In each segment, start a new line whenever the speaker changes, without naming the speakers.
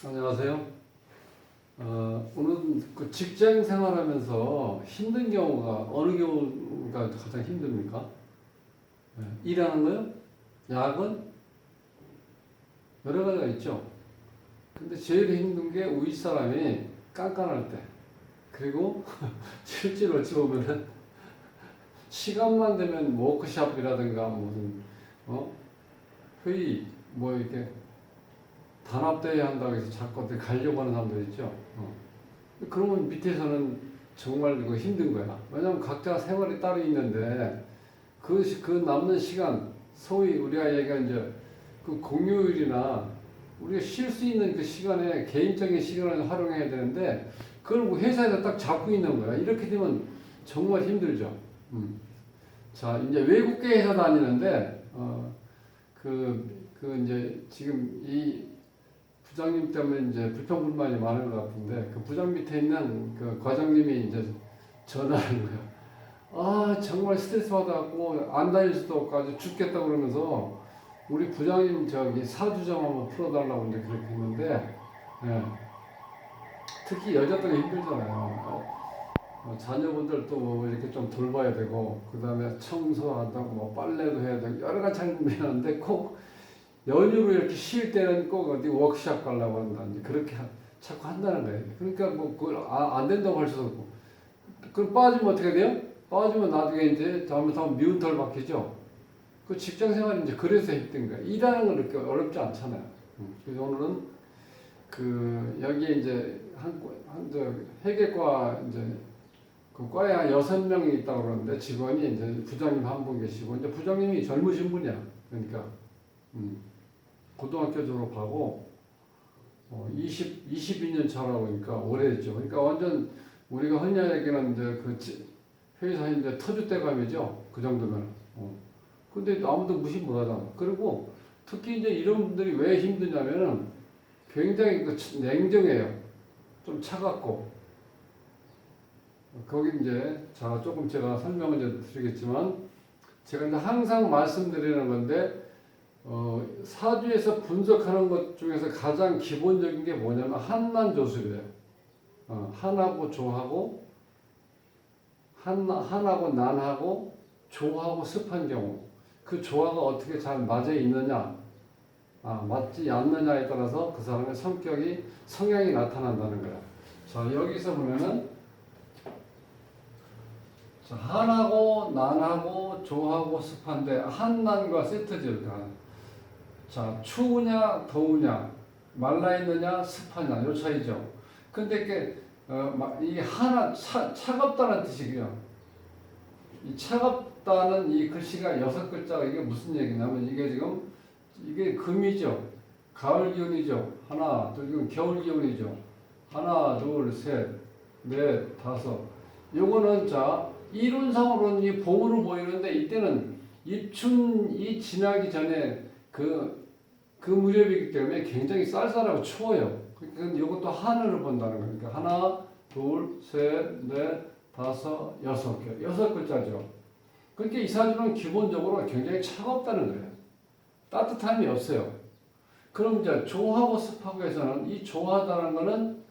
안녕하세요. 오늘은 그 직장 생활하면서 힘든 경우가 어느 경우가 가장 힘듭니까? 일하는 거요? 야근? 여러 가지가 있죠. 근데 제일 힘든 게 윗사람이 깐깐할 때. 그리고 실제로 어찌 보면은 시간만 되면 워크숍이라든가 무슨 회의 뭐 이렇게 단합대회 한다고 해서 자꾸 어디 가려고 하는 사람들 있죠. 그러면 밑에서는 정말 이거 힘든 거야. 왜냐면 각자 생활이 따로 있는데 그 남는 시간, 소위 우리가 얘기한 이제 그 공휴일이나 우리가 쉴 수 있는 그 시간에 개인적인 시간을 활용해야 되는데 그걸 뭐 회사에서 딱 잡고 있는 거야. 이렇게 되면 정말 힘들죠. 자, 이제 외국계 회사 다니는데, 이제 지금 이 부장님 때문에 이제 불평불만이 많은 것 같은데, 그 부장 밑에 있는 그 과장님이 이제 전화하는 거야. 아, 정말 스트레스 받아갖고 안 다닐 수도 없고 아주 죽겠다 그러면서 우리 부장님 저기 사주점 한번 풀어달라고 이제 그렇게 했는데, 예. 특히 여자들이 힘들잖아요. 자녀분들 또 이렇게 좀 돌봐야 되고, 그 다음에 청소한다고 뭐 빨래도 해야 되고, 여러 가지 장면이 하는데 꼭 연휴로 이렇게 쉴 때는 꼭 어디 워크숍 가려고 한다. 그렇게 자꾸 한다는 거예요. 그러니까 뭐 그걸 안 된다고 할 수도 없고. 그럼 빠지면 어떻게 돼요? 빠지면 나중에 이제 잘못하면 미운 털 박히죠. 그 직장 생활이 이제 그래서 힘든 거예요. 일하는 건 그렇게 어렵지 않잖아요. 그래서 오늘은 그 여기에 이제 저 회계과 이제 그 과에 한 6명이 있다고 그러는데 직원이 이제 부장님 한 분 계시고 이제 부장님이 젊으신 분이야. 그러니까 고등학교 졸업하고 22년 차라고 그러니까 오래됐죠. 그러니까 완전 우리가 흔히 얘기하는 이제 그 회사인데 터줏대감이죠. 그 정도면. 근데 아무도 무시 못 하잖아. 그리고 특히 이제 이런 분들이 왜 힘드냐면은 굉장히 냉정해요. 좀 차갑고. 거기 이제 자 조금 제가 설명을 이제 드리겠지만 제가 이제 항상 말씀드리는 건데 사주에서 분석하는 것 중에서 가장 기본적인 게 뭐냐면 한난조술이에요. 한하고 조하고 한하고 난하고 조하고 습한 경우 그 조화가 어떻게 잘 맞아 있느냐 맞지 않느냐에 따라서 그 사람의 성향이 나타난다는 거야. 자 여기서 보면은 자, 한하고 난하고 조하고 습한데 한난과 세트죠. 자, 추우냐 더우냐 말라있느냐 습하냐 요 차이죠. 근데 이게 차갑다는 뜻이고요. 이 차갑다는 이 글씨가 6글자가 이게 무슨 얘기냐면 이게 지금 이게 금이죠. 가을 기운이죠. 하나, 둘, 이건 겨울 기운이죠. 하나, 둘, 셋, 넷, 다섯. 요거는 자 이론상으로는 이 봄으로 보이는데 이때는 입춘이 지나기 전에 그 무렵이기 때문에 굉장히 쌀쌀하고 추워요. 그러니까 이것도 하늘을 본다는 거니까 하나, 둘, 셋, 넷, 다섯, 6개, 6글자죠. 그러니까 이 사주는 기본적으로 굉장히 차갑다는 거예요. 따뜻함이 없어요. 그럼 이제 조하고 습하고에서는 이 조하다는 거는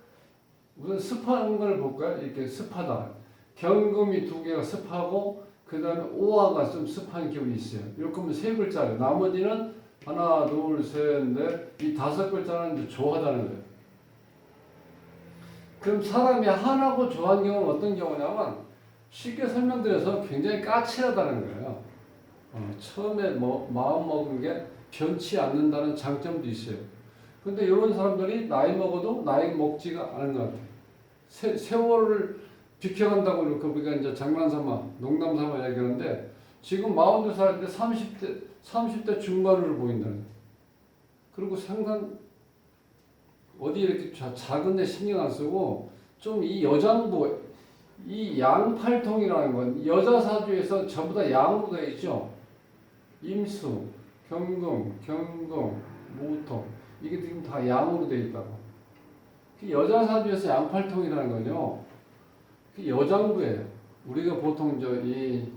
우선 습한 걸 볼까요? 이렇게 습하다. 경금이 2개가 습하고 그 다음에 오화가 좀 습한 기운이 있어요. 이렇게 하면 3글자예요. 나머지는 하나, 둘, 셋, 넷, 이 5글자는 이제 조하다는 거예요. 그럼 사람이 한하고 조한 경우는 어떤 경우냐면 쉽게 설명드려서 굉장히 까칠하다는 거예요. 처음에 마음 먹은 게 변치 않는다는 장점도 있어요. 근데 이런 사람들이 나이 먹어도 나이 먹지가 않은 것 같아요. 세월을 비켜간다고 이렇게 우리가 이제 장난삼아, 농담삼아 얘기하는데 지금 42살인데 30대 중반으로 보인다는 거예요. 그리고 상당 어디 이렇게 작은 데 신경 안 쓰고 좀 이 여장부, 이 양팔통이라는 건 여자 사주에서 전부 다 양으로 되어 있죠. 임수, 경금, 모통 이게 지금 다 양으로 되어 있다고. 여자 사주에서 양팔통이라는 건요. 여장부예요. 우리가 보통 이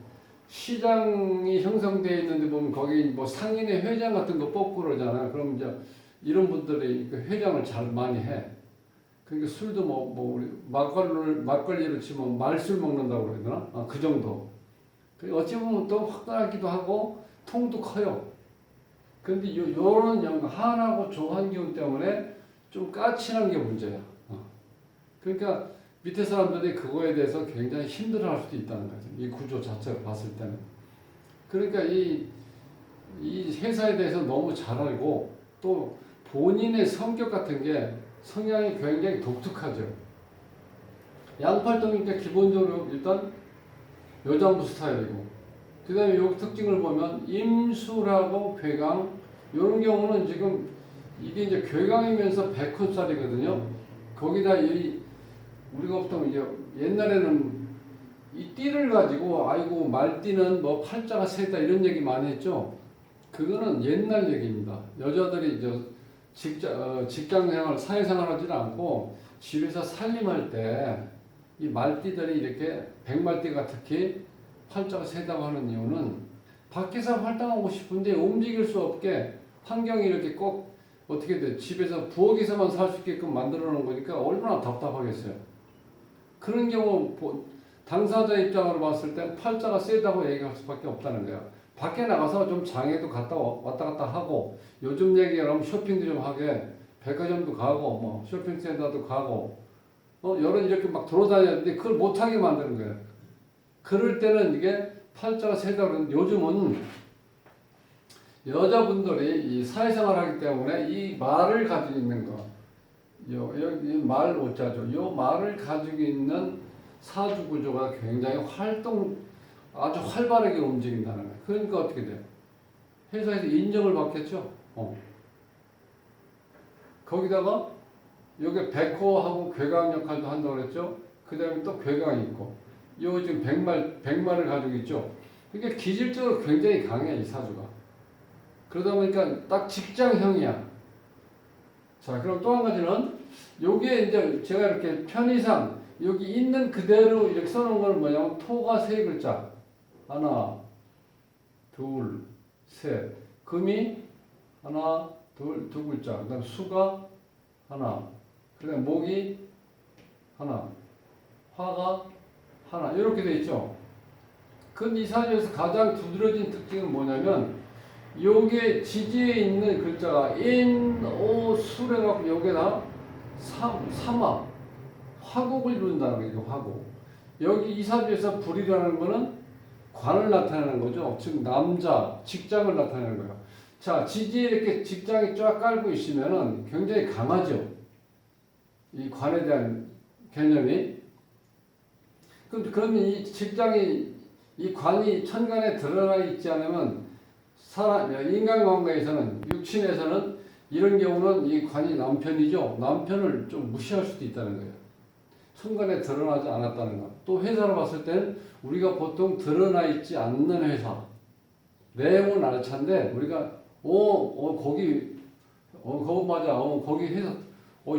시장이 형성되어 있는데 보면 거기 뭐 상인의 회장 같은 거 뽑고 그러잖아요. 그럼 이제 이런 분들이 그 회장을 잘 많이 해. 그러니까 술도 우리 막걸리로 치면 말술 먹는다고 그래야 되나? 그 정도. 어찌 보면 또 화끈하기도 하고 통도 커요. 그런데 요런 한하고 조한 기운 때문에 좀 까칠한 게 문제야. 그러니까 밑에 사람들이 그거에 대해서 굉장히 힘들어할 수도 있다는 거죠. 이 구조 자체를 봤을 때는. 그러니까 이 회사에 대해서 너무 잘 알고 또 본인의 성격 같은 게 성향이 굉장히 독특하죠. 양팔동이니까 기본적으로 일단 여장부 스타일이고, 그 다음에 요 특징을 보면 임술하고 괴강, 이런 경우는 지금 이게 이제 괴강이면서 백혼살이거든요. 거기다 우리가 보통 이제 옛날에는 이 띠를 가지고 아이고 말띠는 뭐 팔자가 세다 이런 얘기 많이 했죠. 그거는 옛날 얘기입니다. 여자들이 이제 직장생활, 사회생활 하지 않고 집에서 살림할 때 이 말띠들이 이렇게 백말띠가 특히 팔자가 세다고 하는 이유는 밖에서 활동하고 싶은데 움직일 수 없게 환경이 이렇게 꼭 어떻게 돼 집에서 부엌에서만 살 수 있게끔 만들어 놓은 거니까 얼마나 답답하겠어요. 그런 경우 당사자 입장으로 봤을 때 팔자가 세다고 얘기할 수밖에 없다는 거예요. 밖에 나가서 좀 장에도 왔다 갔다 하고, 요즘 얘기하면 쇼핑도 좀 하게, 백화점도 가고 뭐 쇼핑센터도 가고 여러 이렇게 막 돌아다녔는데 그걸 못하게 만드는 거예요. 그럴 때는 이게 팔자가 세다 그러는데, 요즘은 여자분들이 이 사회생활 하기 때문에 이 말을 가지고 있는 거, 여기 말 오자죠. 요 말을 가지고 있는 사주 구조가 굉장히 아주 활발하게 움직인다는 거예요. 그러니까 어떻게 돼요? 회사에서 인정을 받겠죠. 거기다가 여기 백호하고 괴강 역할도 한다고 그랬죠. 그 다음에 또 괴강이 있고, 요 지금 백말을 가지고 있죠. 그러니까 기질적으로 굉장히 강해, 이 사주가. 그러다 보니까 딱 직장형이야. 자, 그럼 또 한 가지는, 요게 이제 제가 이렇게 편의상, 여기 있는 그대로 이렇게 써놓은 건 뭐냐면, 토가 세 글자. 하나, 둘, 셋. 금이 하나, 두 글자. 그 다음 수가 하나. 그 다음 목이 하나. 화가 하나. 이렇게 돼 있죠. 근데 이 사주에서 가장 두드러진 특징은 뭐냐면, 요게 지지에 있는 글자가 인, 오, 수래갖고 여기다 삼화, 화국을 이룬다는 거예요. 화국. 여기 이 사주에서 불이라는 거는 관을 나타내는 거죠. 즉 남자, 직장을 나타내는 거예요. 자, 지지에 이렇게 직장이 쫙 깔고 있으면은 굉장히 강하죠. 이 관에 대한 개념이. 그러면 이 직장이, 이 관이 천간에 드러나 있지 않으면 인간관계에서는, 육친에서는 이런 경우는 이 관이 남편이죠. 남편을 좀 무시할 수도 있다는 거예요. 천간에 드러나지 않았다는 것. 또 회사로 봤을 때는 우리가 보통 드러나 있지 않는 회사. 내용은 알찬데 우리가 거기 맞아. 거기 회사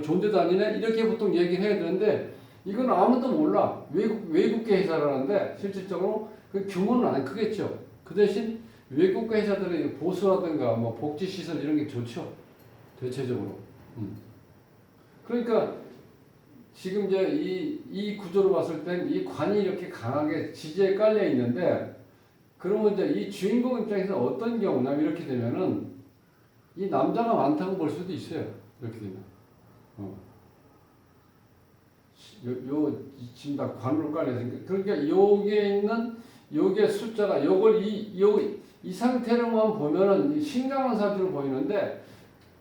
존재 다니네. 이렇게 보통 얘기를 해야 되는데, 이건 아무도 몰라. 외국계 회사라는데 실질적으로 그 규모는 안 크겠죠. 그 대신 외국계 회사들의 보수라든가 뭐 복지시설 이런 게 좋죠. 대체적으로. 그러니까 지금 이제 이 구조로 봤을 땐 이 관이 이렇게 강하게 지지에 깔려 있는데, 그러면 이제 이 주인공 입장에서 어떤 경우냐면, 이렇게 되면은 이 남자가 많다고 볼 수도 있어요. 이렇게 되면. 지금 다 관으로 깔려있으니까. 그러니까 요게 숫자가, 이 상태로만 보면은 신강한 사주로 보이는데,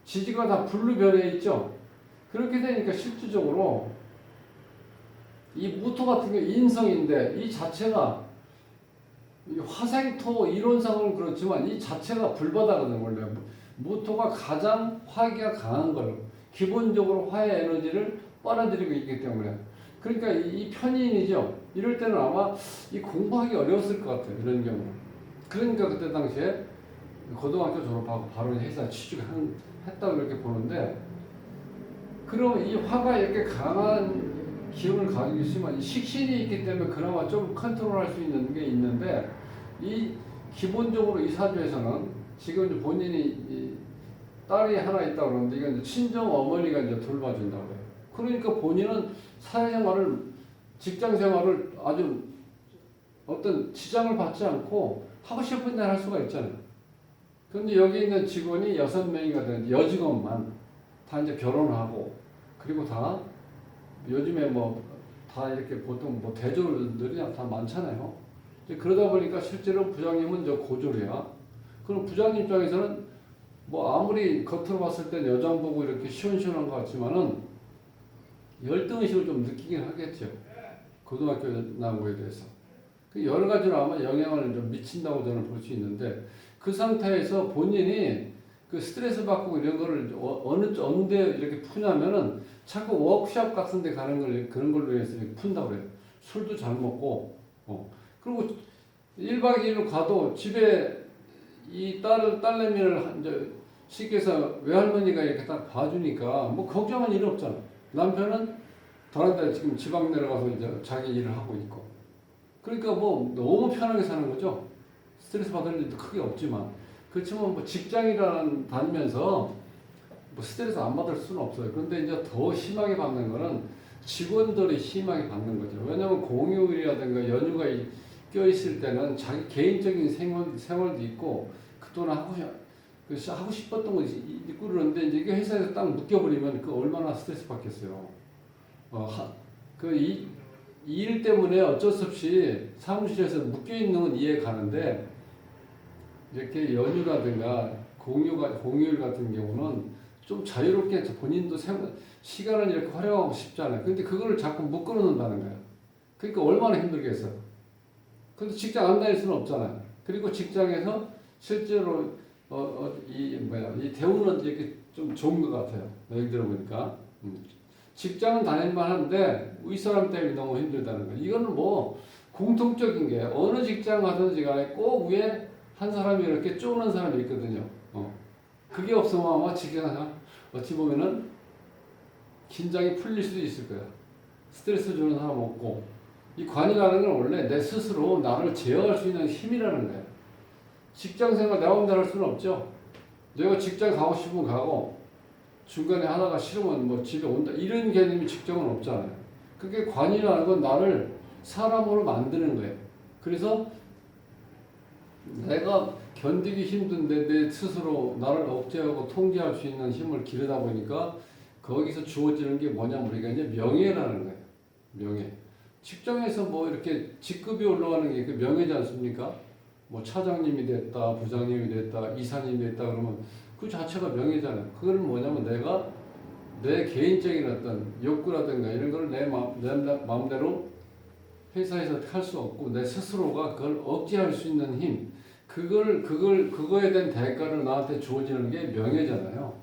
지지가 다 불로 변해 있죠. 그렇게 되니까 실질적으로 이 무토 같은 게 인성인데, 이 자체가 화생토 이론상으로는 그렇지만 이 자체가 불바다거든. 원래 무토가 가장 화기가 강한 걸로, 기본적으로 화의 에너지를 빨아들이고 있기 때문에. 그러니까 이 편인이죠. 이럴 때는 아마 이 공부하기 어려웠을 것 같아요. 이런 경우. 그러니까 그때 당시에 고등학교 졸업하고 바로 회사 취직했다고 이렇게 보는데, 그럼 이 화가 이렇게 강한 기운을 가지고 있으면 이 식신이 있기 때문에 그나마 좀 컨트롤할 수 있는 게 있는데, 이 기본적으로 이 사주에서는 지금 본인이 딸이 하나 있다 그러는데 이건 이제 친정 어머니가 이제 돌봐준다고 해요. 그러니까 본인은 사회생활을 직장 생활을 아주 어떤 지장을 받지 않고 하고 싶은 대로 할 수가 있잖아요. 그런데 여기 있는 직원이 6명이가 되는데 여직원만 다 이제 결혼하고 그리고 다 요즘에 뭐 다 이렇게 보통 뭐 대졸들이 다 많잖아요. 그러다 보니까 실제로 부장님은 저 고졸이야. 그럼 부장님 입장에서는 뭐 아무리 겉으로 봤을 땐 여장 보고 이렇게 시원시원한 것 같지만은 열등의식을 좀 느끼긴 하겠죠. 고등학교 나온 거에 대해서. 그 여러 가지로 아마 영향을 좀 미친다고 저는 볼 수 있는데 그 상태에서 본인이 그 스트레스 받고 이런 거를 어느 데 이렇게 푸냐면은 자꾸 워크숍 같은 데 가는 걸 그런 걸로 해서 푼다고 그래요. 술도 잘 먹고, 그리고 1박 2일로 가도 집에 이 딸내미를 이제 쉽게 해서 외할머니가 이렇게 딱 봐주니까 뭐 걱정할 일이 없잖아. 남편은 다른 데 지금 지방 내려가서 이제 자기 일을 하고 있고. 그러니까 뭐 너무 편하게 사는 거죠. 스트레스 받을 일도 크게 없지만. 그렇지만 뭐 직장이라는 다니면서 뭐 스트레스 안 받을 수는 없어요. 그런데 이제 더 심하게 받는 거는 직원들이 심하게 받는 거죠. 왜냐하면 공휴일이라든가 연휴가 껴있을 때는 자기 개인적인 생활도 있고 그동안 하고 싶었던 거 있고 그러는데 이제 이게 회사에서 딱 묶여버리면 그 얼마나 스트레스 받겠어요. 이 일 때문에 어쩔 수 없이 사무실에서 묶여있는 건 이해 가는데 이렇게 연휴라든가 공휴일 같은 경우는 좀 자유롭게 본인도 시간을 이렇게 활용하고 싶잖아요. 근데 그거를 자꾸 묶어놓는다는 거예요. 그러니까 얼마나 힘들겠어요. 근데 직장 안 다닐 수는 없잖아요. 그리고 직장에서 실제로 이 대우는 이렇게 좀 좋은 것 같아요. 얘기 들어보니까. 직장은 다닐만 한데 윗사람 때문에 너무 힘들다는 거예요. 이거는 뭐 공통적인 게 어느 직장 가든지 간에 꼭 위에 한 사람이 이렇게 쪼는 사람이 있거든요. 그게 없으면 아마 직장 어찌 보면은 긴장이 풀릴 수도 있을 거야. 스트레스 주는 사람 없고. 이 관이라는 건 원래 내 스스로 나를 제어할 수 있는 힘이라는 거예요. 직장 생활 내 마음대로 할 수는 없죠. 내가 직장 가고 싶으면 가고 중간에 하다가 싫으면 뭐 집에 온다 이런 개념이 직장은 없잖아요. 그게 관이라는 건 나를 사람으로 만드는 거예요. 그래서 내가 견디기 힘든데 내 스스로 나를 억제하고 통제할 수 있는 힘을 기르다 보니까 거기서 주어지는 게 뭐냐면 우리가 이제 명예라는 거예요. 명예. 직장에서 뭐 이렇게 직급이 올라가는 게 그 명예지 않습니까? 뭐 차장님이 됐다, 부장님이 됐다, 이사님이 됐다 그러면 그 자체가 명예잖아요. 그거는 뭐냐면 내가 내 개인적인 어떤 욕구라든가 이런 걸 내 마음대로 회사에서 할 수 없고 내 스스로가 그걸 억제할 수 있는 힘, 그거에 대한 대가를 나한테 주어지는 게 명예잖아요.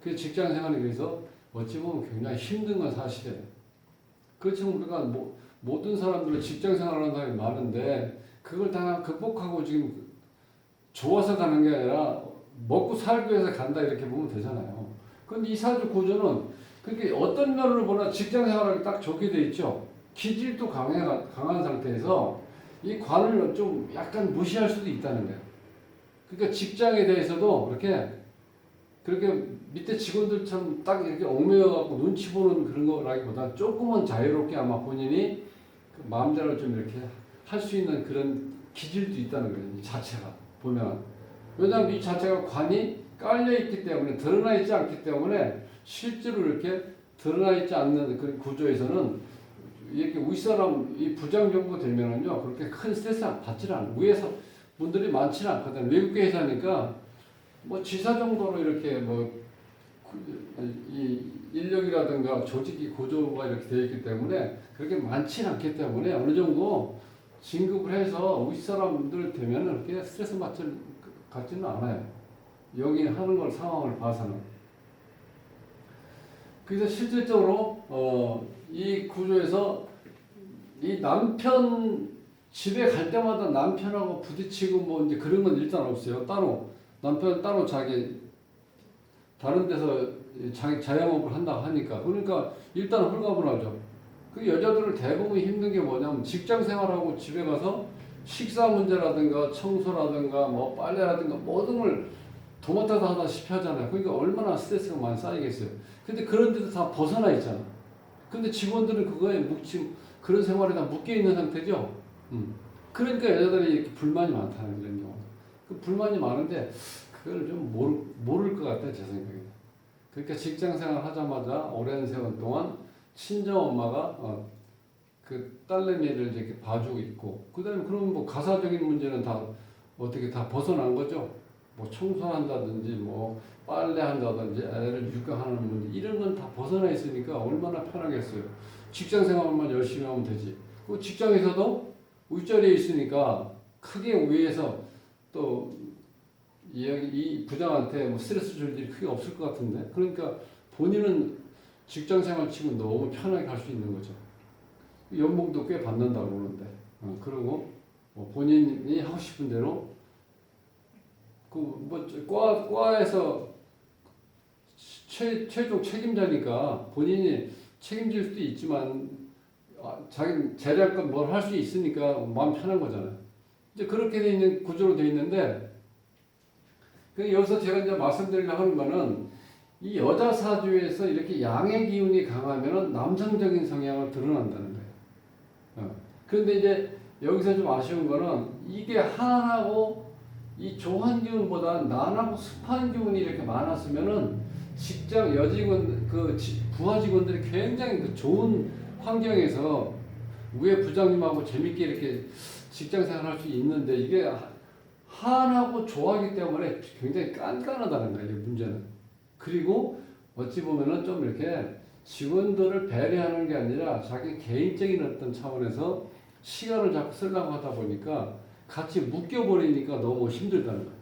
그 직장 생활에 비해서 어찌 보면 굉장히 힘든 건 사실이에요. 그렇지만 우리가 모든 사람들은 직장 생활하는 사람이 많은데 그걸 다 극복하고 지금 좋아서 가는 게 아니라 먹고 살기 위해서 간다 이렇게 보면 되잖아요. 그런데 이 사주 구조는 그렇게 어떤 면으로 보나 직장 생활하기 딱 좋게 돼 있죠. 기질도 강한 상태에서 이 관을 좀 약간 무시할 수도 있다는 거예요. 그러니까 직장에 대해서도 그렇게 밑에 직원들처럼 딱 이렇게 얽매여갖고 눈치 보는 그런 거라기보다 조금은 자유롭게 아마 본인이 그 마음대로 좀 이렇게 할 수 있는 그런 기질도 있다는 거예요. 이 자체가 보면. 왜냐하면 이 자체가 관이 깔려있기 때문에 드러나 있지 않기 때문에 실제로 이렇게 드러나 있지 않는 그런 구조에서는 이렇게 윗사람 이 부장 정도 되면은요 그렇게 큰 스트레스 받지 않아요. 위에서 분들이 많지는 않거든요. 외국 회사니까 뭐 지사 정도로 이렇게 이 인력이라든가 조직이 구조가 이렇게 되어 있기 때문에 그렇게 많지는 않기 때문에 어느 정도 진급을 해서 윗사람들 되면은 그렇게 스트레스 받지는 않아요. 여기 하는 걸 상황을 봐서는. 그래서 실질적으로 이 구조에서 이 남편 집에 갈 때마다 남편하고 부딪히고 뭐 이제 그런 건 일단 없어요. 남편 따로 자기 다른 데서 자기 자영업을 한다고 하니까 그러니까 일단 홀가분하죠. 그 여자들을 대부분 힘든 게 뭐냐면 직장 생활하고 집에 가서 식사 문제라든가 청소라든가 뭐 빨래라든가 모든 걸 도맡아서 하다시피 하잖아요. 그러니까 얼마나 스트레스가 많이 쌓이겠어요. 근데 그런데도 다 벗어나 있잖아. 근데 직원들은 그거에 그런 생활에 다 묶여 있는 상태죠. 그러니까 여자들이 이렇게 불만이 많다는 그런 경우. 그 불만이 많은데 그걸 좀 모를 것 같아 제 생각에. 그러니까 직장 생활 하자마자 오랜 세월 동안 친정 엄마가 그 딸내미를 이렇게 봐주고 있고, 그다음에 그럼 뭐 가사적인 문제는 다 어떻게 다 벗어난 거죠. 뭐 청소한다든지 뭐 빨래한다든지 애를 육아하는 문제 이런 건 다 벗어나 있으니까 얼마나 편하겠어요. 직장 생활만 열심히 하면 되지. 그 직장에서도 윗자리에 있으니까 크게 위에서 또 이 부장한테 뭐 스트레스 줄 일이 크게 없을 것 같은데, 그러니까 본인은 직장 생활 치고 너무 편하게 할 수 있는 거죠. 연봉도 꽤 받는다고 그러는데, 그리고 뭐 본인이 하고 싶은 대로 그 뭐 과에서 최종 책임자니까 본인이 책임질 수도 있지만 자기 재량껏 뭘 할 수 있으니까 마음 편한 거잖아요. 이제 그렇게 돼 있는 구조로 돼 있는데, 여기서 제가 이제 말씀드리려고 하는 거는 이 여자 사주에서 이렇게 양의 기운이 강하면은 남성적인 성향을 드러난다는 거예요. 그런데 이제 여기서 좀 아쉬운 거는 이게 한하고 이 조한 기운보다 난하고 습한 기운이 이렇게 많았으면은 직장 여직원 부하 직원들이 굉장히 그 좋은 환경에서 위에 부장님하고 재밌게 이렇게 직장 생활할 수 있는데, 이게 한하고 조하기 때문에 굉장히 깐깐하다는 거예요, 이게 문제는. 그리고 어찌 보면은 좀 이렇게 직원들을 배려하는 게 아니라 자기 개인적인 어떤 차원에서 시간을 자꾸 쓰려고 하다 보니까 같이 묶여버리니까 너무 힘들다는 거예요.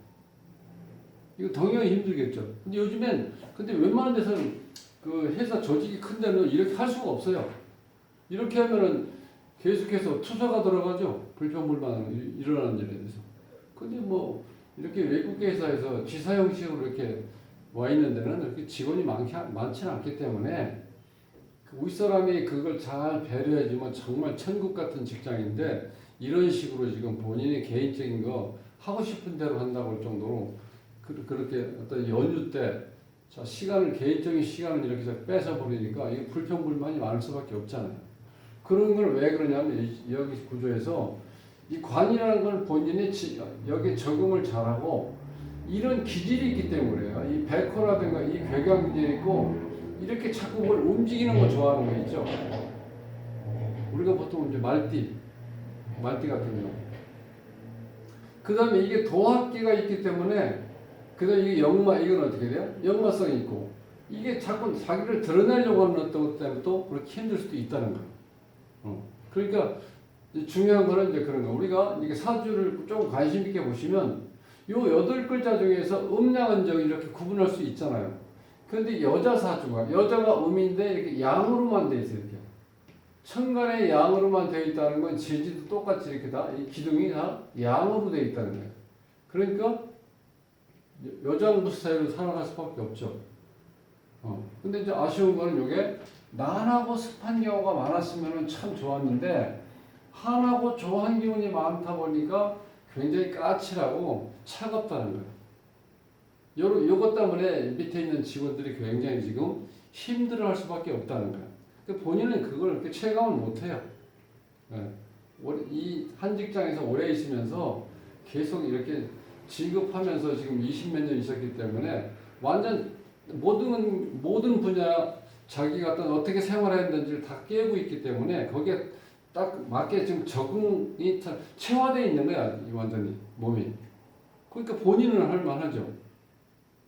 이거 당연히 힘들겠죠. 근데 요즘엔, 근데 웬만한 데서는 그 회사 조직이 큰 데는 이렇게 할 수가 없어요. 이렇게 하면은 계속해서 투사가 들어가죠. 불평불만 일어나는 일에 대해서. 근데 뭐 이렇게 외국 회사에서 지사 형식으로 이렇게 와 있는 데는 이렇게 직원이 많지는 않기 때문에 그 윗사람이 그걸 잘 배려해주면 정말 천국 같은 직장인데, 이런 식으로 지금 본인이 개인적인 거 하고 싶은 대로 한다고 할 정도로 그렇게 어떤 연휴 때 자 개인적인 시간을 이렇게 뺏어 버리니까 이게 불평불만이 많을 수밖에 없잖아요. 그런 걸 왜 그러냐면 여기 구조에서 이 관이라는 걸 본인이 여기 적응을 잘하고 이런 기질이 있기 때문에요. 이 백호라든가 이 괴강 기질이 있고 이렇게 자꾸 뭘 움직이는 거 좋아하는 거 있죠. 우리가 보통 이제 말띠 같은 경우. 그 다음에 이게 도합기가 있기 때문에, 그 다음에 이게 이건 어떻게 돼요? 역마성이 있고, 이게 자꾸 자기를 드러내려고 하는 어떤 것 때문에 또 그렇게 힘들 수도 있다는 거예요. 그러니까 중요한 거는 이제 그런 거. 우리가 이게 사주를 좀 관심 있게 보시면 요 8글자 중에서 음양은정 이렇게 구분할 수 있잖아요. 그런데 여자 사주가, 여자가 음인데 이렇게 양으로만 돼 있어요. 이렇게. 천간에 양으로만 되어 있다는 건 지지도 똑같이 이렇게 이 기둥이 다 양으로 되어 있다는 거예요. 그러니까 여장부 스타일로 살아갈 수밖에 없죠. 근데 이제 아쉬운 거는 이게 난하고 습한 경우가 많았으면 참 좋았는데, 한하고 조한 기운이 많다 보니까 굉장히 까칠하고 차갑다는 거예요. 요것 때문에 밑에 있는 직원들이 굉장히 지금 힘들어 할 수밖에 없다는 거예요. 본인은 그걸 그렇게 체감을 못 해요. 이 한 직장에서 오래 있으면서 계속 이렇게 진급하면서 지금 20몇 년 있었기 때문에 완전 모든 분야 자기가 어떻게 생활해야 되는지를 다 깨고 있기 때문에 거기에 딱 맞게 지금 적응이 체화되어 있는 거야, 완전히 몸이. 그러니까 본인은 할 만하죠.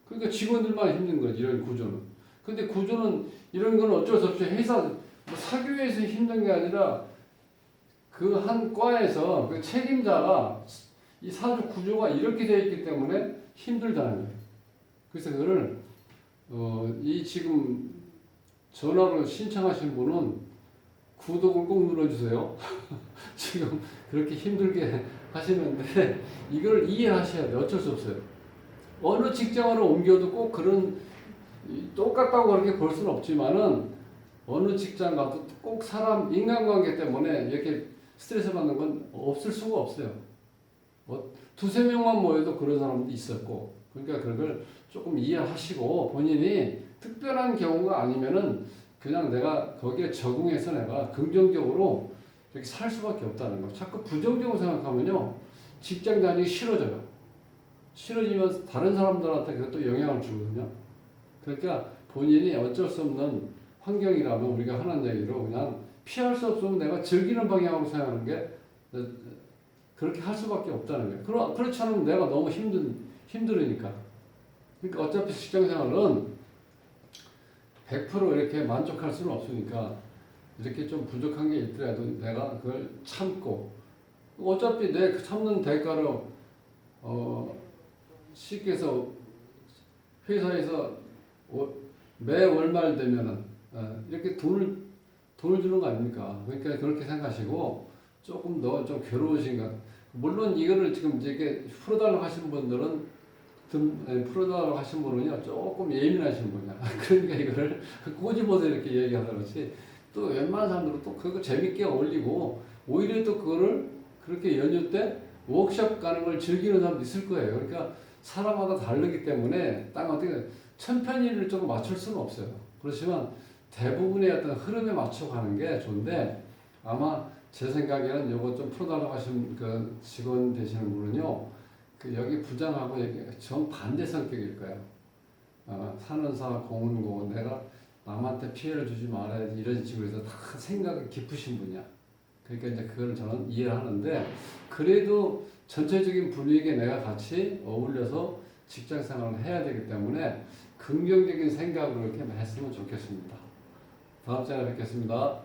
그러니까 직원들만 힘든 거지, 이런 구조는. 근데 구조는 이런 건 어쩔 수 없이 회사 사교에서 힘든 게 아니라 그 한 과에서 그 책임자가 이 사주 구조가 이렇게 되어 있기 때문에 힘들다는 거예요. 그래서 그거를 이 지금 전화로 신청하신 분은 구독을 꼭 눌러주세요. 지금 그렇게 힘들게 하시는데 이걸 이해하셔야 돼요. 어쩔 수 없어요. 어느 직장으로 옮겨도 꼭 그런 똑같다고 그렇게 볼 수는 없지만은 어느 직장 가도 꼭 인간관계 때문에 이렇게 스트레스 받는 건 없을 수가 없어요. 두세 명만 모여도 그런 사람도 있었고, 그러니까 그걸 조금 이해하시고 본인이 특별한 경우가 아니면은 그냥 내가 거기에 적응해서 내가 긍정적으로 이렇게 살 수밖에 없다는 거. 자꾸 부정적으로 생각하면요. 직장 다니기 싫어져요. 싫어지면 다른 사람들한테 그것도 영향을 주거든요. 그러니까 본인이 어쩔 수 없는 환경이라면 우리가 하는 얘기로 그냥 피할 수 없으면 내가 즐기는 방향으로 생각하는 게 그렇게 할 수밖에 없다는 거예요. 그렇지 않으면 내가 너무 힘들으니까. 그러니까 어차피 직장 생활은 100% 이렇게 만족할 수는 없으니까 이렇게 좀 부족한 게 있더라도 내가 그걸 참고 어차피 내 참는 대가로 쉽게 해서 회사에서 매 월말 되면은 이렇게 돈을 주는 거 아닙니까? 그러니까 그렇게 생각하시고 조금 더 좀 괴로우신 것. 물론 이거를 지금 이렇게 풀어달라고 하시는 분들은 풀어달라고 하신 분은요 조금 예민하신 분이야. 그러니까 이거를 꼬집어서 이렇게 얘기하다 그렇지. 또 웬만한 사람들은 또 그거 재밌게 올리고 오히려 또 그거를 그렇게 연휴 때 워크숍 가는 걸 즐기는 사람도 있을 거예요. 그러니까 사람마다 다르기 때문에 딱 어떻게 천편일률 좀 맞출 수는 없어요. 그렇지만 대부분의 어떤 흐름에 맞춰 가는 게 좋은데 아마 제 생각에는 이거 좀 풀어달라고 하신 그 직원 되시는 분은요, 그 여기 부장하고 정반대 성격일 거예요. 산원사 공훈고 내가 남한테 피해를 주지 말아야지 이런 식으로 해서 다 생각이 깊으신 분이야. 그러니까 이제 그걸 저는 이해를 하는데 그래도 전체적인 분위기에 내가 같이 어울려서 직장 생활을 해야 되기 때문에 긍정적인 생각으로 이렇게 했으면 좋겠습니다. 다음 시간에 뵙겠습니다.